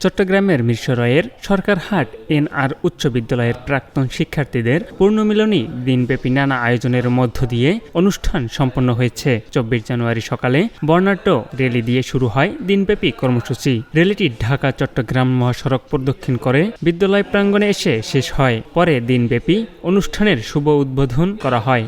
চট্টগ্রামের মিরসরাইয়ের সরকারহাট এনআর উচ্চ বিদ্যালয়ের প্রাক্তন শিক্ষার্থীদের পূর্ণমিলনী দিনব্যাপী নানা আয়োজনের মধ্য দিয়ে অনুষ্ঠান সম্পন্ন হয়েছে। ২৪ জানুয়ারি সকালে বর্ণাঢ্য র্যালি দিয়ে শুরু হয় দিনব্যাপী কর্মসূচি। র্যালিটি ঢাকা চট্টগ্রাম মহাসড়ক প্রদক্ষিণ করে বিদ্যালয় প্রাঙ্গণে এসে শেষ হয়। পরে দিনব্যাপী অনুষ্ঠানের শুভ উদ্বোধন করা হয়।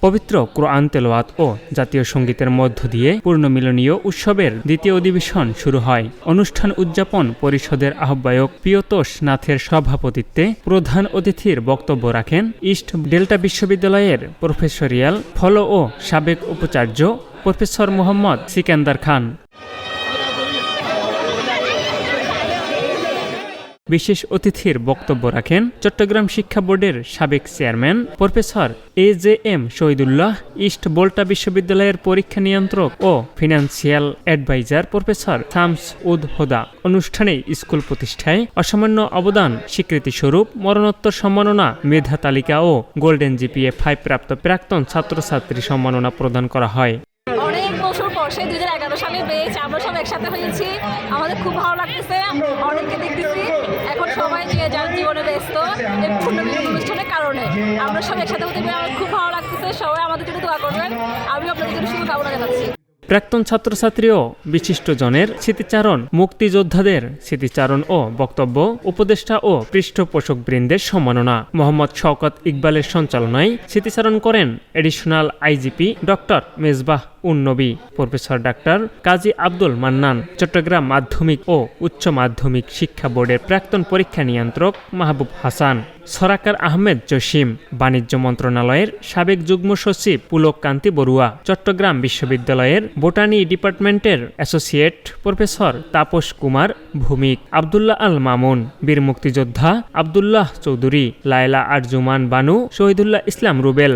পবিত্র কোরআন তেলাওয়াত ও জাতীয় সঙ্গীতের মধ্য দিয়ে পূর্ণমিলনীয় উৎসবের দ্বিতীয় অধিবেশন শুরু হয়। অনুষ্ঠান উদযাপন পরিষদের আহ্বায়ক প্রিয়তোষ নাথের সভাপতিত্বে প্রধান অতিথির বক্তব্য রাখেন ইস্ট ডেল্টা বিশ্ববিদ্যালয়ের প্রফেসরিয়াল ফেলো ও সাবেক উপাচার্য প্রফেসর মোহাম্মদ সিকান্দার খান। বিশেষ অতিথির বক্তব্য রাখেন চট্টগ্রাম শিক্ষা বোর্ডের সাবেক chairman professor AJM Shahidullah, east delta বিশ্ববিদ্যালয়ের পরীক্ষা নিয়ন্ত্রক ও ফিনান্সিয়াল অ্যাডভাইজার প্রফেসর শামস উদ হুদা। অনুষ্ঠানে স্কুল প্রতিষ্ঠায় অসামান্য অবদান স্বীকৃতিস্বরূপ মরণোত্তর সম্মাননা, মেধা তালিকা ও গোল্ডেন GPA 5 প্রাপ্ত প্রাক্তন ছাত্রছাত্রী সম্মাননা প্রদান করা হয়। অনেক বছর পর সেই 2011 সালে পেয়েছি, আমরা সব একসাথে হয়েছি, আমাদের খুব ভালো লাগতেছে, অনেককে দেখতেছি। এখন সবাই নিয়ে যার জীবনে ব্যস্ত এই পূর্ণমিলনী অনুষ্ঠানের কারণে আমরা সব একসাথে হতে পেরে আমার খুব ভালো লাগতেছে। সবাই আমাদের জন্য দোয়া করবেন, আমি আপনাদের জন্য শুভকামনা জানাচ্ছি। প্রাক্তন ছাত্রছাত্রী ও বিশিষ্টজনের স্মৃতিচারণ, মুক্তিযোদ্ধাদের স্মৃতিচারণ ও বক্তব্য, উপদেষ্টা ও পৃষ্ঠপোষকবৃন্দের সম্মাননা। মোহাম্মদ শওকত ইকবালের সঞ্চালনায় স্মৃতিচারণ করেন এডিশনাল IGP ডক্টর মেজবাহ উন নবী, প্রফেসর ডাক্তার কাজী আব্দুল মান্নান, চট্টগ্রাম মাধ্যমিক ও উচ্চ মাধ্যমিক শিক্ষা বোর্ডের প্রাক্তন পরীক্ষা নিয়ন্ত্রক মাহবুব হাসান, সরাকার আহমেদ জসিম, বাণিজ্য মন্ত্রণালয়ের সাবেক যুগ্ম সচিব পুলক কান্তি বড়ুয়া, চট্টগ্রাম বিশ্ববিদ্যালয়ের বোটানি ডিপার্টমেন্টের অ্যাসোসিয়েট প্রফেসর তাপস কুমার ভৌমিক, আবদুল্লাহ আল মামুন, বীর মুক্তিযোদ্ধা আবদুল্লাহ চৌধুরী, লায়লা আরজুমান বানু, শহীদুল্লাহ ইসলাম রুবেল।